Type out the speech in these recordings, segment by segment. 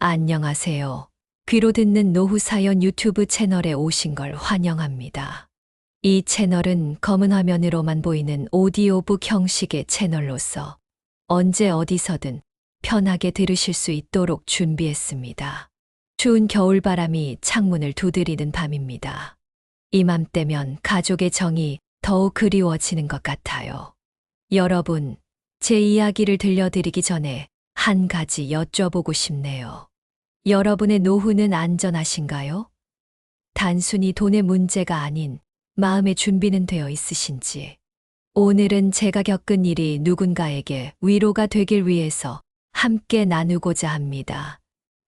안녕하세요. 귀로 듣는 노후 사연 유튜브 채널에 오신 걸 환영합니다. 이 채널은 검은 화면으로만 보이는 오디오북 형식의 채널로서 언제 어디서든 편하게 들으실 수 있도록 준비했습니다. 추운 겨울바람이 창문을 두드리는 밤입니다. 이맘때면 가족의 정이 더욱 그리워지는 것 같아요. 여러분, 제 이야기를 들려드리기 전에 한 가지 여쭤보고 싶네요. 여러분의 노후는 안전하신가요? 단순히 돈의 문제가 아닌 마음의 준비는 되어 있으신지. 오늘은 제가 겪은 일이 누군가에게 위로가 되길 위해서 함께 나누고자 합니다.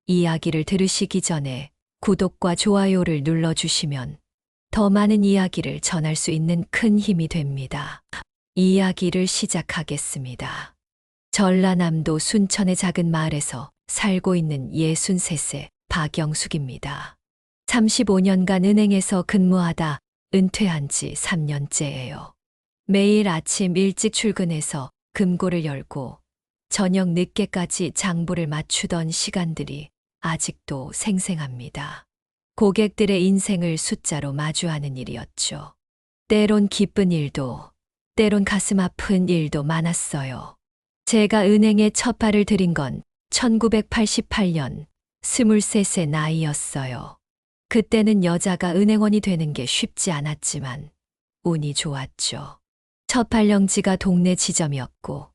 이야기를 들으시기 전에 구독과 좋아요를 눌러주시면 더 많은 이야기를 전할 수 있는 큰 힘이 됩니다. 이야기를 시작하겠습니다. 전라남도 순천의 작은 마을에서 살고 있는 63세 박영숙입니다. 35년간 은행에서 근무하다 은퇴한 지 3년째예요. 매일 아침 일찍 출근해서 금고를 열고 저녁 늦게까지 장부를 맞추던 시간들이 아직도 생생합니다. 고객들의 인생을 숫자로 마주하는 일이었죠. 때론 기쁜 일도, 때론 가슴 아픈 일도 많았어요. 제가 은행에 첫 발을 들인 건 1988년 23세 나이였어요. 그때는 여자가 은행원이 되는 게 쉽지 않았지만 운이 좋았죠. 첫 발령지가 동네 지점이었고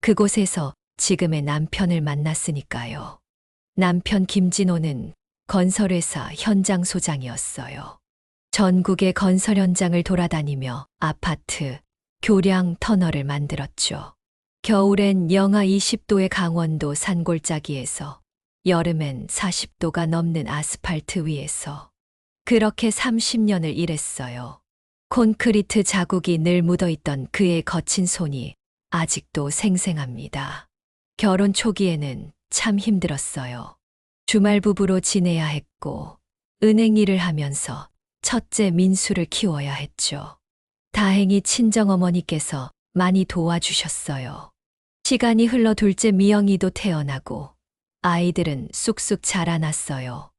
그곳에서 지금의 남편을 만났으니까요. 남편 김진호는 건설회사 현장 소장이었어요. 전국의 건설 현장을 돌아다니며 아파트, 교량, 터널을 만들었죠. 겨울엔 영하 20도의 강원도 산골짜기에서, 여름엔 40도가 넘는 아스팔트 위에서 그렇게 30년을 일했어요. 콘크리트 자국이 늘 묻어있던 그의 거친 손이 아직도 생생합니다. 결혼 초기에는 참 힘들었어요. 주말 부부로 지내야 했고 은행 일을 하면서 첫째 민수를 키워야 했죠. 다행히 친정어머니께서 많이 도와주셨어요. 시간이 흘러 둘째 미영이도 태어나고 아이들은 쑥쑥 자라났어요.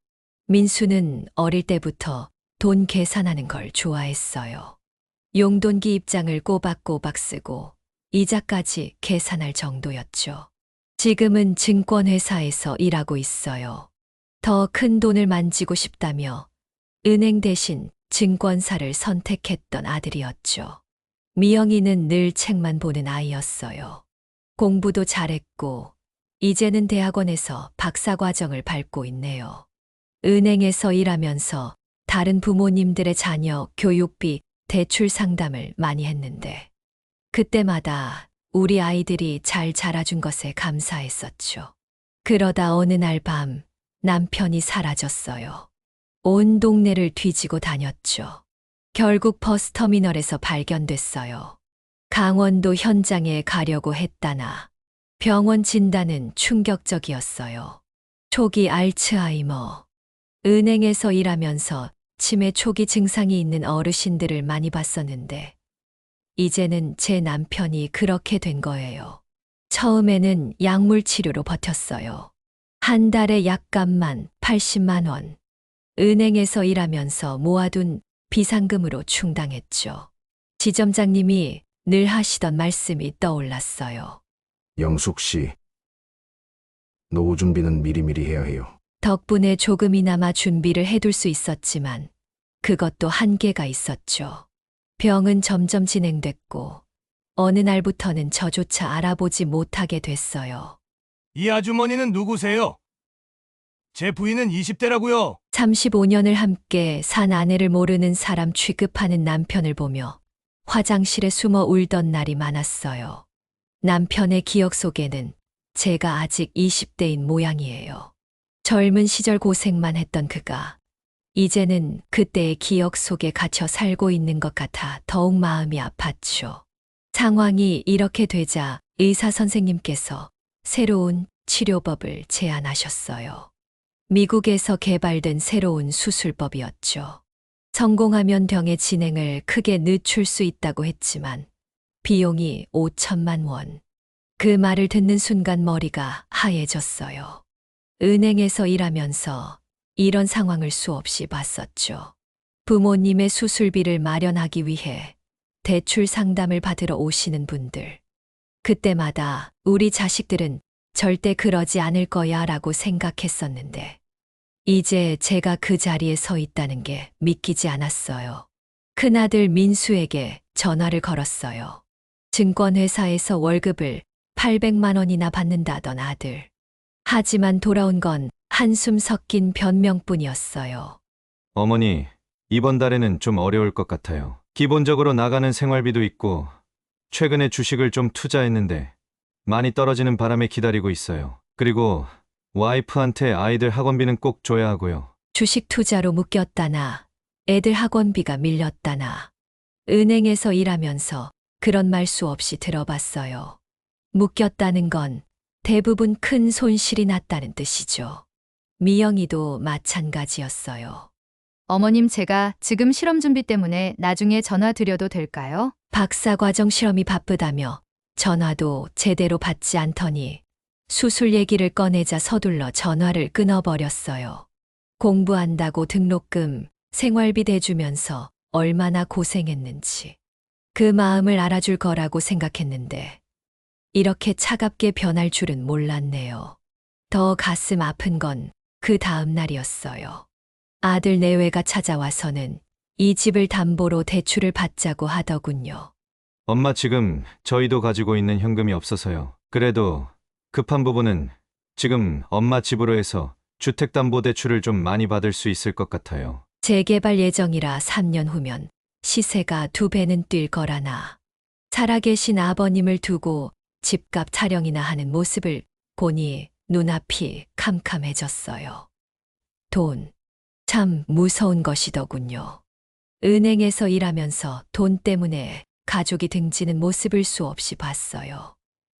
민수는 어릴 때부터 돈 계산하는 걸 좋아했어요. 용돈기 입장을 꼬박꼬박 쓰고 이자까지 계산할 정도였죠. 지금은 증권회사에서 일하고 있어요. 더 큰 돈을 만지고 싶다며 은행 대신 증권사를 선택했던 아들이었죠. 미영이는 늘 책만 보는 아이였어요. 공부도 잘했고 이제는 대학원에서 박사과정을 밟고 있네요. 은행에서 일하면서 다른 부모님들의 자녀 교육비 대출 상담을 많이 했는데 그때마다 우리 아이들이 잘 자라준 것에 감사했었죠. 그러다 어느 날 밤 남편이 사라졌어요. 온 동네를 뒤지고 다녔죠. 결국 버스터미널에서 발견됐어요. 강원도 현장에 가려고 했다나 병원 진단은 충격적이었어요. 초기 알츠하이머. 은행에서 일하면서 치매 초기 증상이 있는 어르신들을 많이 봤었는데 이제는 제 남편이 그렇게 된 거예요. 처음에는 약물 치료로 버텼어요. 한 달에 약값만 80만 원. 은행에서 일하면서 모아둔 비상금으로 충당했죠. 지점장님이 늘 하시던 말씀이 떠올랐어요. 영숙 씨, 노후 준비는 미리미리 해야 해요. 덕분에 조금이나마 준비를 해둘 수 있었지만 그것도 한계가 있었죠. 병은 점점 진행됐고 어느 날부터는 저조차 알아보지 못하게 됐어요. 이 아주머니는 누구세요? 제 부인은 20대라고요. 35년을 함께 산 아내를 모르는 사람 취급하는 남편을 보며 화장실에 숨어 울던 날이 많았어요. 남편의 기억 속에는 제가 아직 20대인 모양이에요. 젊은 시절 고생만 했던 그가 이제는 그때의 기억 속에 갇혀 살고 있는 것 같아 더욱 마음이 아팠죠. 상황이 이렇게 되자 의사 선생님께서 새로운 치료법을 제안하셨어요. 미국에서 개발된 새로운 수술법이었죠. 성공하면 병의 진행을 크게 늦출 수 있다고 했지만 비용이 5천만 원. 그 말을 듣는 순간 머리가 하얘졌어요. 은행에서 일하면서 이런 상황을 수없이 봤었죠. 부모님의 수술비를 마련하기 위해 대출 상담을 받으러 오시는 분들. 그때마다 우리 자식들은 절대 그러지 않을 거야 라고 생각했었는데, 이제 제가 그 자리에 서 있다는 게 믿기지 않았어요. 큰아들 민수에게 전화를 걸었어요. 증권회사에서 월급을 800만 원이나 받는다던 아들. 하지만 돌아온 건 한숨 섞인 변명뿐이었어요. 어머니, 이번 달에는 좀 어려울 것 같아요. 기본적으로 나가는 생활비도 있고, 최근에 주식을 좀 투자했는데, 많이 떨어지는 바람에 기다리고 있어요. 그리고 와이프한테 아이들 학원비는 꼭 줘야 하고요. 주식 투자로 묶였다나, 애들 학원비가 밀렸다나, 은행에서 일하면서 그런 말 수없이 들어봤어요. 묶였다는 건 대부분 큰 손실이 났다는 뜻이죠. 미영이도 마찬가지였어요. 어머님, 제가 지금 실험 준비 때문에 나중에 전화 드려도 될까요? 박사과정 실험이 바쁘다며 전화도 제대로 받지 않더니 수술 얘기를 꺼내자 서둘러 전화를 끊어버렸어요. 공부한다고 등록금, 생활비 대주면서 얼마나 고생했는지 그 마음을 알아줄 거라고 생각했는데 이렇게 차갑게 변할 줄은 몰랐네요. 더 가슴 아픈 건 그 다음 날이었어요. 아들 내외가 찾아와서는 이 집을 담보로 대출을 받자고 하더군요. 엄마, 지금 저희도 가지고 있는 현금이 없어서요. 그래도 급한 부분은 지금 엄마 집으로 해서 주택담보대출을 좀 많이 받을 수 있을 것 같아요. 재개발 예정이라 3년 후면 시세가 2배는 뛸 거라나. 살아계신 아버님을 두고 집값 타령이나 하는 모습을 보니 눈앞이 캄캄해졌어요. 돈, 참 무서운 것이더군요. 은행에서 일하면서 돈 때문에 가족이 등지는 모습을 수없이 봤어요.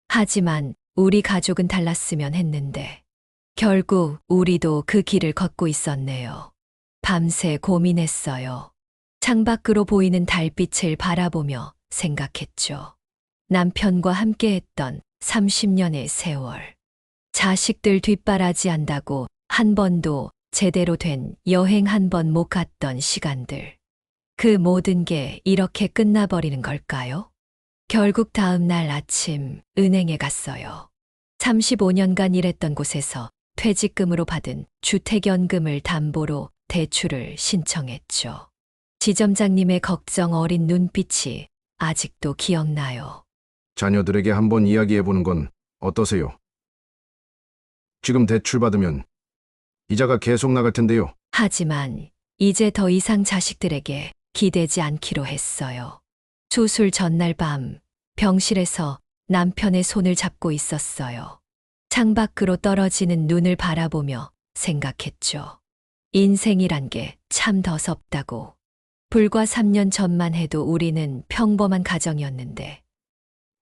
하지만 우리 가족은 달랐으면 했는데 결국 우리도 그 길을 걷고 있었네요. 밤새 고민했어요. 창밖으로 보이는 달빛을 바라보며 생각했죠. 남편과 함께했던 30년의 세월. 자식들 뒷바라지 한다고 한 번도 제대로 된 여행 한 번 못 갔던 시간들. 그 모든 게 이렇게 끝나버리는 걸까요? 결국 다음 날 아침 은행에 갔어요. 35년간 일했던 곳에서 퇴직금으로 받은 주택연금을 담보로 대출을 신청했죠. 지점장님의 걱정 어린 눈빛이 아직도 기억나요. 자녀들에게 한번 이야기해보는 건 어떠세요? 지금 대출 받으면 이자가 계속 나갈 텐데요. 하지만 이제 더 이상 자식들에게 기대지 않기로 했어요. 수술 전날 밤 병실에서 남편의 손을 잡고 있었어요. 창밖으로 떨어지는 눈을 바라보며 생각했죠. 인생이란 게 참 더섭다고. 불과 3년 전만 해도 우리는 평범한 가정이었는데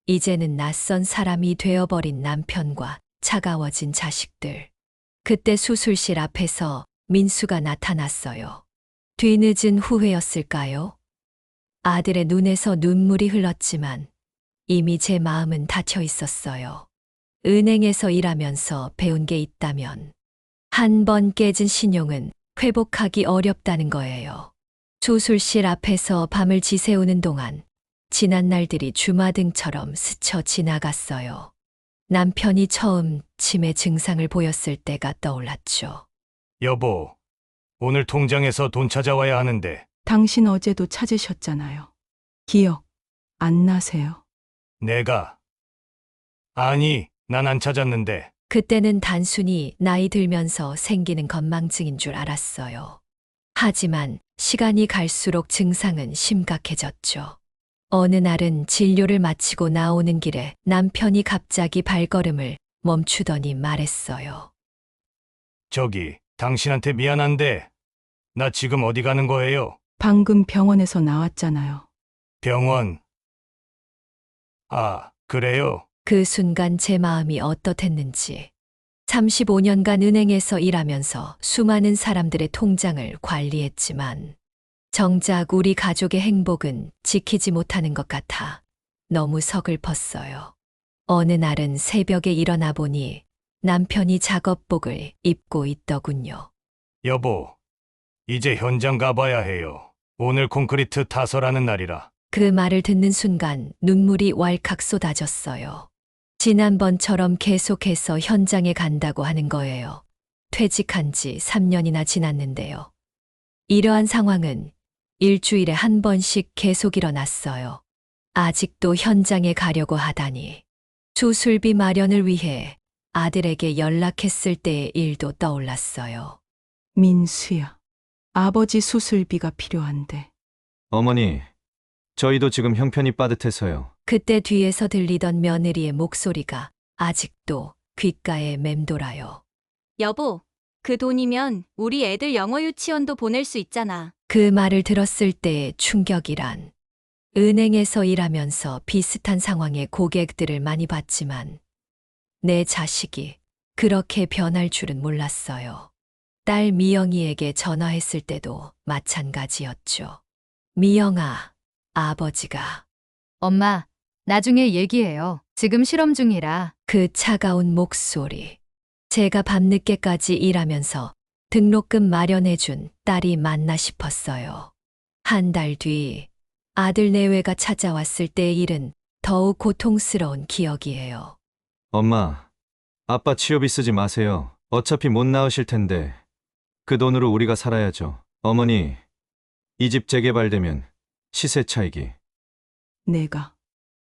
이제는 낯선 사람이 되어버린 남편과 차가워진 자식들. 그때 수술실 앞에서 민수가 나타났어요. 뒤늦은 후회였을까요? 아들의 눈에서 눈물이 흘렀지만 이미 제 마음은 닫혀 있었어요. 은행에서 일하면서 배운 게 있다면 한 번 깨진 신용은 회복하기 어렵다는 거예요. 수술실 앞에서 밤을 지새우는 동안 지난 날들이 주마등처럼 스쳐 지나갔어요. 남편이 처음 치매 증상을 보였을 때가 떠올랐죠. 여보, 오늘 통장에서 돈 찾아와야 하는데 당신 어제도 찾으셨잖아요. 기억 안 나세요? 내가... 아니, 난 안 찾았는데. 그때는 단순히 나이 들면서 생기는 건망증인 줄 알았어요. 하지만 시간이 갈수록 증상은 심각해졌죠. 어느 날은 진료를 마치고 나오는 길에 남편이 갑자기 발걸음을 멈추더니 말했어요. 저기, 당신한테 미안한데 나 지금 어디 가는 거예요? 방금 병원에서 나왔잖아요. 병원. 아, 그래요? 그 순간 제 마음이 어떻했는지. 35년간 은행에서 일하면서 수많은 사람들의 통장을 관리했지만 정작 우리 가족의 행복은 지키지 못하는 것 같아 너무 서글펐어요. 어느 날은 새벽에 일어나 보니 남편이 작업복을 입고 있더군요. 여보, 이제 현장 가봐야 해요. 오늘 콘크리트 타설하는 날이라. 그 말을 듣는 순간 눈물이 왈칵 쏟아졌어요. 지난번처럼 계속해서 현장에 간다고 하는 거예요. 퇴직한 지 3년이나 지났는데요. 이러한 상황은 일주일에 한 번씩 계속 일어났어요. 아직도 현장에 가려고 하다니. 수술비 마련을 위해 아들에게 연락했을 때의 일도 떠올랐어요. 민수야, 아버지 수술비가 필요한데. 어머니, 저희도 지금 형편이 빠듯해서요. 그때 뒤에서 들리던 며느리의 목소리가 아직도 귓가에 맴돌아요. 여보, 그 돈이면 우리 애들 영어 유치원도 보낼 수 있잖아. 그 말을 들었을 때의 충격이란, 은행에서 일하면서 비슷한 상황의 고객들을 많이 봤지만 내 자식이 그렇게 변할 줄은 몰랐어요. 딸 미영이에게 전화했을 때도 마찬가지였죠. 미영아, 아버지가. 엄마, 나중에 얘기해요. 지금 실험 중이라. 그 차가운 목소리. 제가 밤늦게까지 일하면서 등록금 마련해준 딸이 맞나 싶었어요. 한 달 뒤 아들 내외가 찾아왔을 때의 일은 더욱 고통스러운 기억이에요. 엄마, 아빠 치료비 쓰지 마세요. 어차피 못 나으실 텐데 그 돈으로 우리가 살아야죠. 어머니, 이 집 재개발되면 시세 차익이.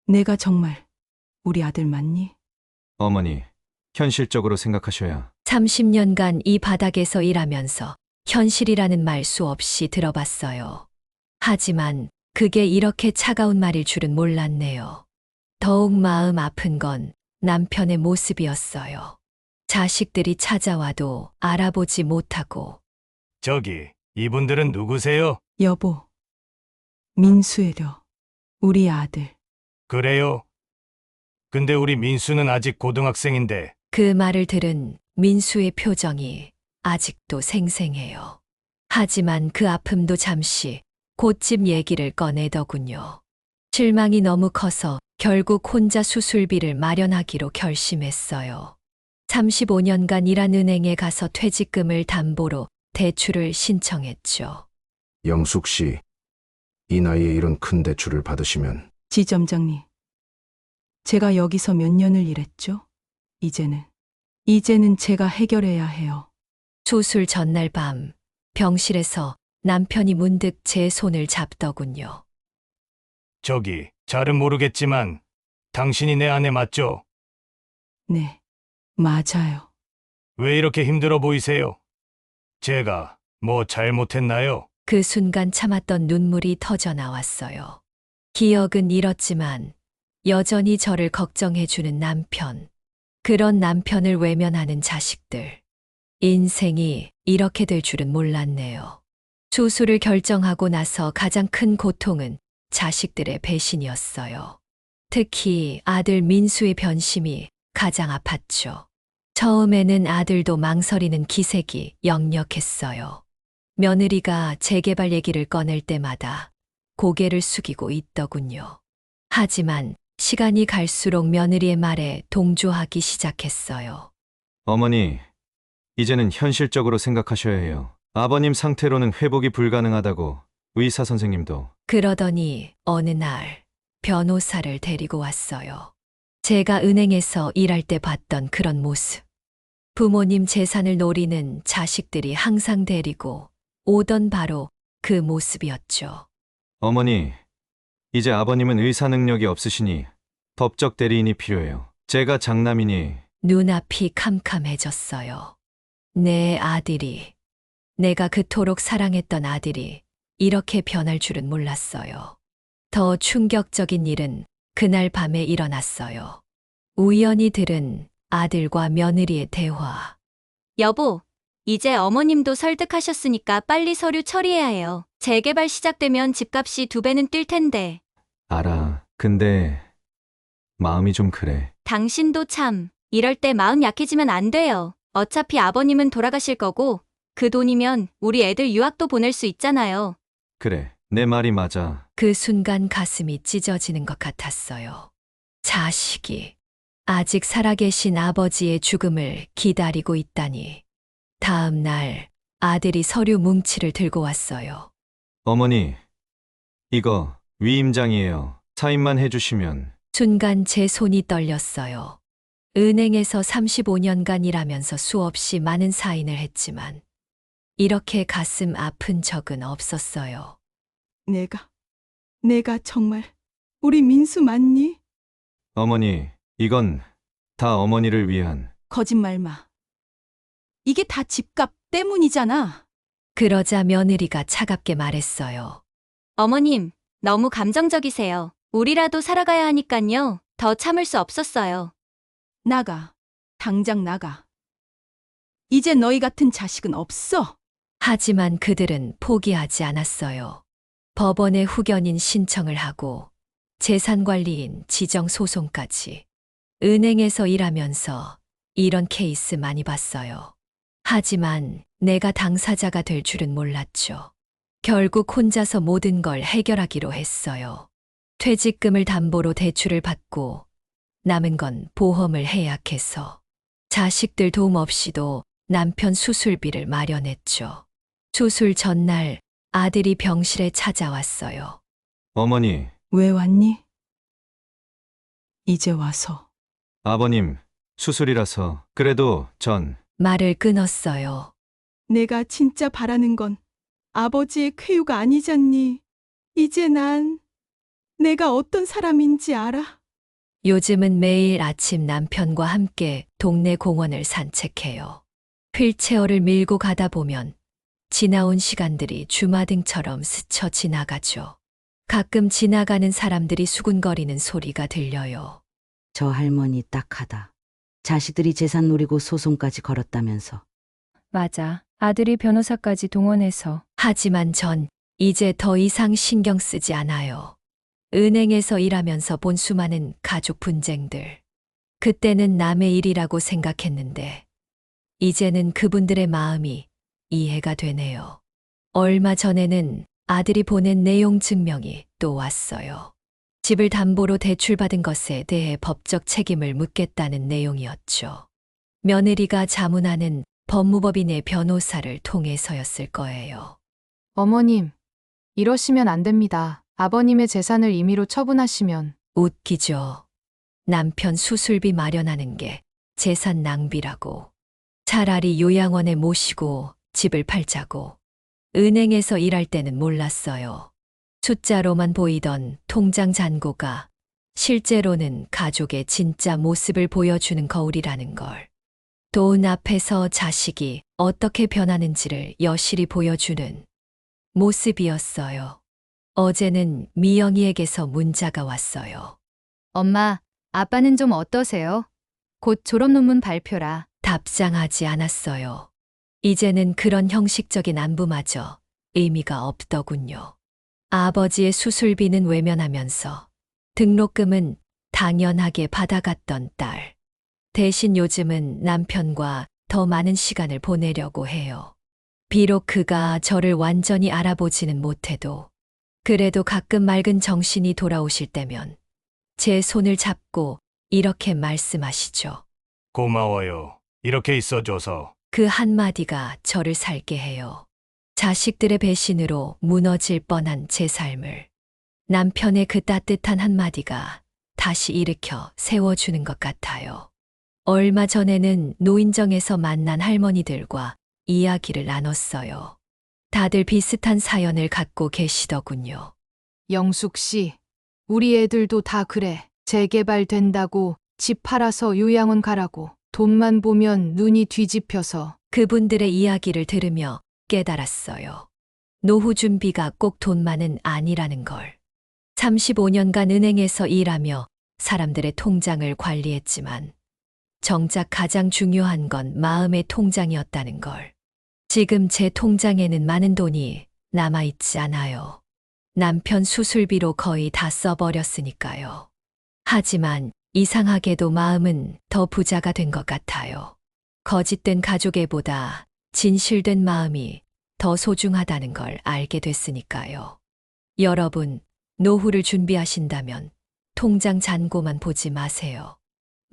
내가 정말 우리 아들 맞니? 어머니, 현실적으로 생각하셔야. 30년간 이 바닥에서 일하면서 현실이라는 말 수없이 들어봤어요. 하지만 그게 이렇게 차가운 말일 줄은 몰랐네요. 더욱 마음 아픈 건 남편의 모습이었어요. 자식들이 찾아와도 알아보지 못하고. 저기, 이분들은 누구세요? 여보, 민수애려, 우리 아들. 그래요? 근데 우리 민수는 아직 고등학생인데. 그 말을 들은 민수의 표정이 아직도 생생해요. 하지만 그 아픔도 잠시 곧집 얘기를 꺼내더군요. 실망이 너무 커서 결국 혼자 수술비를 마련하기로 결심했어요. 35년간 일한 은행에 가서 퇴직금을 담보로 대출을 신청했죠. 영숙 씨, 이 나이에 이런 큰 대출을 받으시면 지점장님, 제가 여기서 몇 년을 일했죠? 이제는 제가 해결해야 해요. 수술 전날 밤 병실에서 남편이 문득 제 손을 잡더군요. 저기, 잘은 모르겠지만 당신이 내 아내 맞죠? 네, 맞아요. 왜 이렇게 힘들어 보이세요? 제가 뭐 잘못했나요? 그 순간 참았던 눈물이 터져 나왔어요. 기억은 잃었지만 여전히 저를 걱정해주는 남편. 그런 남편을 외면하는 자식들. 인생이 이렇게 될 줄은 몰랐네요. 수술을 결정하고 나서 가장 큰 고통은 자식들의 배신이었어요. 특히 아들 민수의 변심이 가장 아팠죠. 처음에는 아들도 망설이는 기색이 역력했어요. 며느리가 재개발 얘기를 꺼낼 때마다 고개를 숙이고 있더군요. 하지만 시간이 갈수록 며느리의 말에 동조하기 시작했어요. 어머니, 이제는 현실적으로 생각하셔야 해요. 아버님 상태로는 회복이 불가능하다고 의사 선생님도. 그러더니 어느 날 변호사를 데리고 왔어요. 제가 은행에서 일할 때 봤던 그런 모습. 부모님 재산을 노리는 자식들이 항상 데리고 오던 바로 그 모습이었죠. 어머니, 이제 아버님은 의사 능력이 없으시니 법적 대리인이 필요해요. 제가 장남이니. 눈앞이 캄캄해졌어요. 내 아들이, 내가 그토록 사랑했던 아들이 이렇게 변할 줄은 몰랐어요. 더 충격적인 일은 그날 밤에 일어났어요. 우연히 들은 아들과 며느리의 대화. 여보, 이제 어머님도 설득하셨으니까 빨리 서류 처리해야 해요. 재개발 시작되면 집값이 2배는 뛸 텐데. 알아. 근데 마음이 좀 그래. 당신도 참, 이럴 때 마음 약해지면 안 돼요. 어차피 아버님은 돌아가실 거고, 그 돈이면 우리 애들 유학도 보낼 수 있잖아요. 그래, 내 말이 맞아. 그 순간 가슴이 찢어지는 것 같았어요. 자식이, 아직 살아계신 아버지의 죽음을 기다리고 있다니. 다음 날 아들이 서류 뭉치를 들고 왔어요. 어머니, 이거 위임장이에요. 사인만 해주시면. 순간 제 손이 떨렸어요. 은행에서 35년간 일하면서 수없이 많은 사인을 했지만 이렇게 가슴 아픈 적은 없었어요. 내가 정말 우리 민수 맞니? 어머니, 이건 다 어머니를 위한. 거짓말 마. 이게 다 집값 때문이잖아. 그러자 며느리가 차갑게 말했어요. 어머님, 너무 감정적이세요. 우리라도 살아가야 하니깐요. 더 참을 수 없었어요. 나가. 당장 나가. 이제 너희 같은 자식은 없어. 하지만 그들은 포기하지 않았어요. 법원에 후견인 신청을 하고 재산관리인 지정소송까지. 은행에서 일하면서 이런 케이스 많이 봤어요. 하지만 내가 당사자가 될 줄은 몰랐죠. 결국 혼자서 모든 걸 해결하기로 했어요. 퇴직금을 담보로 대출을 받고 남은 건 보험을 해약해서 자식들 도움 없이도 남편 수술비를 마련했죠. 수술 전날 아들이 병실에 찾아왔어요. 어머니, 왜 왔니? 이제 와서. 아버님, 수술이라서. 그래도 전 말을 끊었어요. 내가 진짜 바라는 건 아버지의 쾌유가 아니잖니. 이제 난 내가 어떤 사람인지 알아. 요즘은 매일 아침 남편과 함께 동네 공원을 산책해요. 휠체어를 밀고 가다 보면 지나온 시간들이 주마등처럼 스쳐 지나가죠. 가끔 지나가는 사람들이 수군거리는 소리가 들려요. 저 할머니 딱하다. 자식들이 재산 노리고 소송까지 걸었다면서. 맞아. 아들이 변호사까지 동원해서. 하지만 전 이제 더 이상 신경 쓰지 않아요. 은행에서 일하면서 본 수많은 가족 분쟁들. 그때는 남의 일이라고 생각했는데 이제는 그분들의 마음이 이해가 되네요. 얼마 전에는 아들이 보낸 내용 증명이 또 왔어요. 집을 담보로 대출받은 것에 대해 법적 책임을 묻겠다는 내용이었죠. 며느리가 자문하는 법무법인의 변호사를 통해서였을 거예요. 어머님, 이러시면 안 됩니다. 아버님의 재산을 임의로 처분하시면. 웃기죠. 남편 수술비 마련하는 게 재산 낭비라고. 차라리 요양원에 모시고 집을 팔자고. 은행에서 일할 때는 몰랐어요. 숫자로만 보이던 통장 잔고가 실제로는 가족의 진짜 모습을 보여주는 거울이라는 걸. 돈 앞에서 자식이 어떻게 변하는지를 여실히 보여주는 모습이었어요. 어제는 미영이에게서 문자가 왔어요. 엄마, 아빠는 좀 어떠세요? 곧 졸업 논문 발표라. 답장하지 않았어요. 이제는 그런 형식적인 안부마저 의미가 없더군요. 아버지의 수술비는 외면하면서 등록금은 당연하게 받아갔던 딸. 대신 요즘은 남편과 더 많은 시간을 보내려고 해요. 비록 그가 저를 완전히 알아보지는 못해도 그래도 가끔 맑은 정신이 돌아오실 때면 제 손을 잡고 이렇게 말씀하시죠. 고마워요. 이렇게 있어줘서. 그 한마디가 저를 살게 해요. 자식들의 배신으로 무너질 뻔한 제 삶을 남편의 그 따뜻한 한마디가 다시 일으켜 세워주는 것 같아요. 얼마 전에는 노인정에서 만난 할머니들과 이야기를 나눴어요. 다들 비슷한 사연을 갖고 계시더군요. 영숙 씨, 우리 애들도 다 그래. 재개발 된다고 집 팔아서 요양원 가라고. 돈만 보면 눈이 뒤집혀서. 그분들의 이야기를 들으며 깨달았어요. 노후 준비가 꼭 돈만은 아니라는 걸. 35년간 은행에서 일하며 사람들의 통장을 관리했지만 정작 가장 중요한 건 마음의 통장이었다는 걸. 지금 제 통장에는 많은 돈이 남아있지 않아요. 남편 수술비로 거의 다 써버렸으니까요. 하지만 이상하게도 마음은 더 부자가 된 것 같아요. 거짓된 가족애보다 진실된 마음이 더 소중하다는 걸 알게 됐으니까요. 여러분, 노후를 준비하신다면 통장 잔고만 보지 마세요.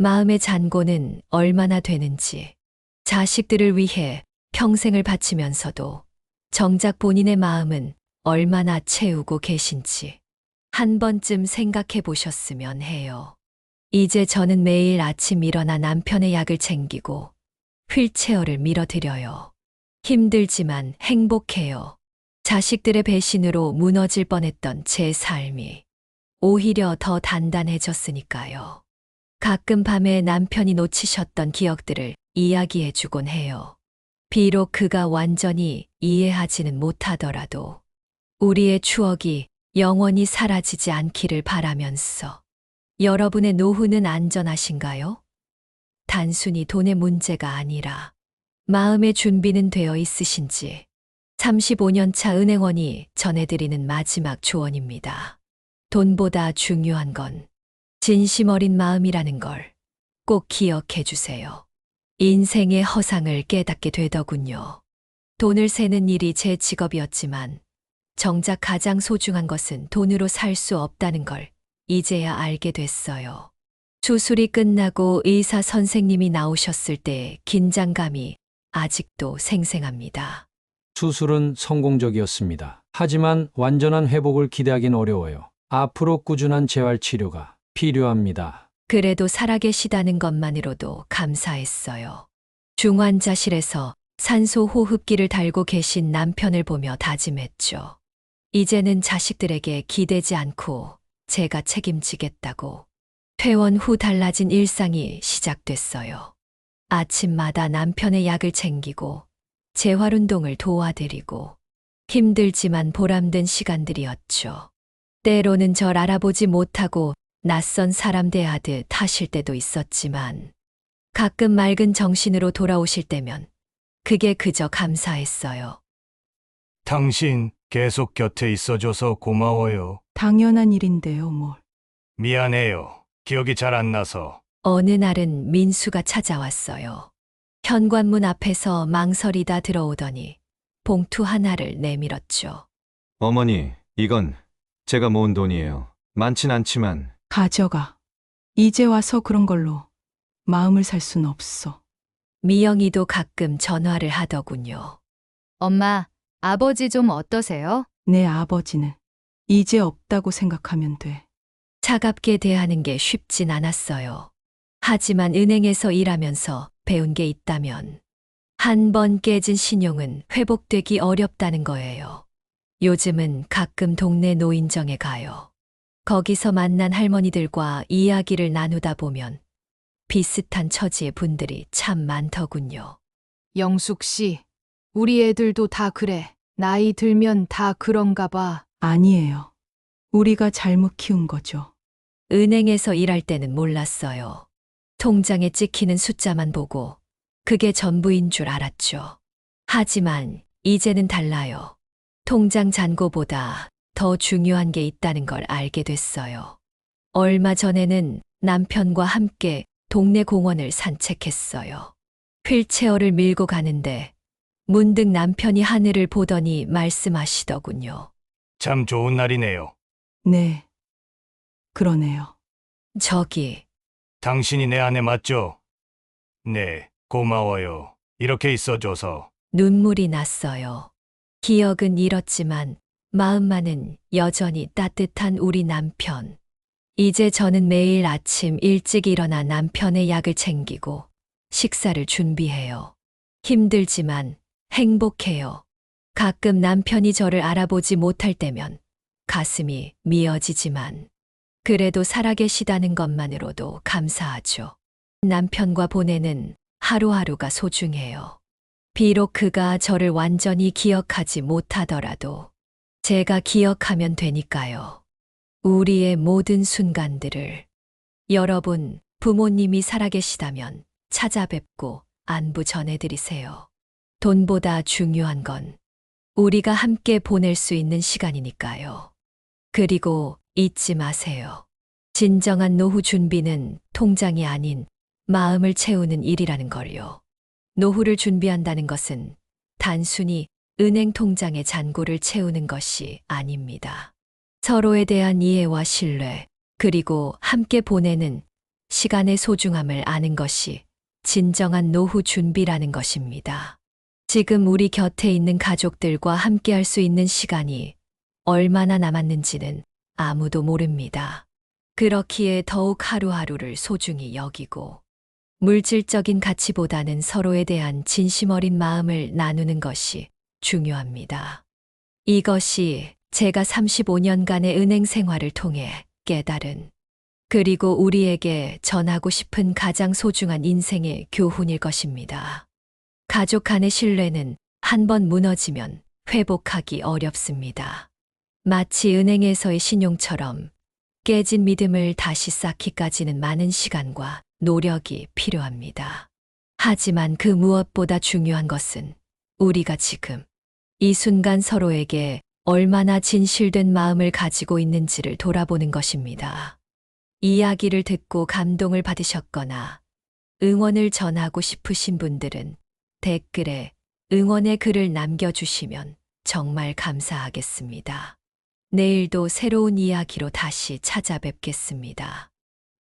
마음의 잔고는 얼마나 되는지, 자식들을 위해 평생을 바치면서도 정작 본인의 마음은 얼마나 채우고 계신지 한 번쯤 생각해 보셨으면 해요. 이제 저는 매일 아침 일어나 남편의 약을 챙기고 휠체어를 밀어드려요. 힘들지만 행복해요. 자식들의 배신으로 무너질 뻔했던 제 삶이 오히려 더 단단해졌으니까요. 가끔 밤에 남편이 놓치셨던 기억들을 이야기해주곤 해요. 비록 그가 완전히 이해하지는 못하더라도 우리의 추억이 영원히 사라지지 않기를 바라면서. 여러분의 노후는 안전하신가요? 단순히 돈의 문제가 아니라 마음의 준비는 되어 있으신지 35년 차 은행원이 전해드리는 마지막 조언입니다. 돈보다 중요한 건 진심 어린 마음이라는 걸 꼭 기억해 주세요. 인생의 허상을 깨닫게 되더군요. 돈을 세는 일이 제 직업이었지만 정작 가장 소중한 것은 돈으로 살 수 없다는 걸 이제야 알게 됐어요. 수술이 끝나고 의사 선생님이 나오셨을 때의 긴장감이 아직도 생생합니다. 수술은 성공적이었습니다. 하지만 완전한 회복을 기대하긴 어려워요. 앞으로 꾸준한 재활 치료가 필요합니다. 그래도 살아계시다는 것만으로도 감사했어요. 중환자실에서 산소 호흡기를 달고 계신 남편을 보며 다짐했죠. 이제는 자식들에게 기대지 않고 제가 책임지겠다고. 퇴원 후 달라진 일상이 시작됐어요. 아침마다 남편의 약을 챙기고 재활운동을 도와드리고 힘들지만 보람된 시간들이었죠. 때로는 절 알아보지 못하고 낯선 사람 대하듯 하실 때도 있었지만 가끔 맑은 정신으로 돌아오실 때면 그게 그저 감사했어요. 당신 계속 곁에 있어줘서 고마워요. 당연한 일인데요, 뭘. 미안해요. 기억이 잘 안 나서. 어느 날은 민수가 찾아왔어요. 현관문 앞에서 망설이다 들어오더니 봉투 하나를 내밀었죠. 어머니, 이건 제가 모은 돈이에요. 많진 않지만 가져가. 이제 와서 그런 걸로 마음을 살 순 없어. 미영이도 가끔 전화를 하더군요. 엄마, 아버지 좀 어떠세요? 내 아버지는 이제 없다고 생각하면 돼. 차갑게 대하는 게 쉽진 않았어요. 하지만 은행에서 일하면서 배운 게 있다면 한 번 깨진 신용은 회복되기 어렵다는 거예요. 요즘은 가끔 동네 노인정에 가요. 거기서 만난 할머니들과 이야기를 나누다 보면 비슷한 처지의 분들이 참 많더군요. 영숙 씨, 우리 애들도 다 그래. 나이 들면 다 그런가 봐. 아니에요. 우리가 잘못 키운 거죠. 은행에서 일할 때는 몰랐어요. 통장에 찍히는 숫자만 보고 그게 전부인 줄 알았죠. 하지만 이제는 달라요. 통장 잔고보다 더 중요한 게 있다는 걸 알게 됐어요. 얼마 전에는 남편과 함께 동네 공원을 산책했어요. 휠체어를 밀고 가는데 문득 남편이 하늘을 보더니 말씀하시더군요. 참 좋은 날이네요. 네. 그러네요. 저기, 당신이 내 아내 맞죠? 네, 고마워요. 이렇게 있어줘서. 눈물이 났어요. 기억은 잃었지만 마음만은 여전히 따뜻한 우리 남편. 이제 저는 매일 아침 일찍 일어나 남편의 약을 챙기고 식사를 준비해요. 힘들지만 행복해요. 가끔 남편이 저를 알아보지 못할 때면 가슴이 미어지지만 그래도 살아계시다는 것만으로도 감사하죠. 남편과 보내는 하루하루가 소중해요. 비록 그가 저를 완전히 기억하지 못하더라도 제가 기억하면 되니까요. 우리의 모든 순간들을. 여러분, 부모님이 살아계시다면 찾아뵙고 안부 전해드리세요. 돈보다 중요한 건 우리가 함께 보낼 수 있는 시간이니까요. 그리고 잊지 마세요. 진정한 노후 준비는 통장이 아닌 마음을 채우는 일이라는 걸요. 노후를 준비한다는 것은 단순히 은행 통장의 잔고를 채우는 것이 아닙니다. 서로에 대한 이해와 신뢰, 그리고 함께 보내는 시간의 소중함을 아는 것이 진정한 노후 준비라는 것입니다. 지금 우리 곁에 있는 가족들과 함께할 수 있는 시간이 얼마나 남았는지는 아무도 모릅니다. 그렇기에 더욱 하루하루를 소중히 여기고 물질적인 가치보다는 서로에 대한 진심 어린 마음을 나누는 것이 중요합니다. 이것이 제가 35년간의 은행 생활을 통해 깨달은 그리고 우리에게 전하고 싶은 가장 소중한 인생의 교훈일 것입니다. 가족 간의 신뢰는 한번 무너지면 회복하기 어렵습니다. 마치 은행에서의 신용처럼 깨진 믿음을 다시 쌓기까지는 많은 시간과 노력이 필요합니다. 하지만 그 무엇보다 중요한 것은 우리가 지금 이 순간 서로에게 얼마나 진실된 마음을 가지고 있는지를 돌아보는 것입니다. 이야기를 듣고 감동을 받으셨거나 응원을 전하고 싶으신 분들은 댓글에 응원의 글을 남겨주시면 정말 감사하겠습니다. 내일도 새로운 이야기로 다시 찾아뵙겠습니다.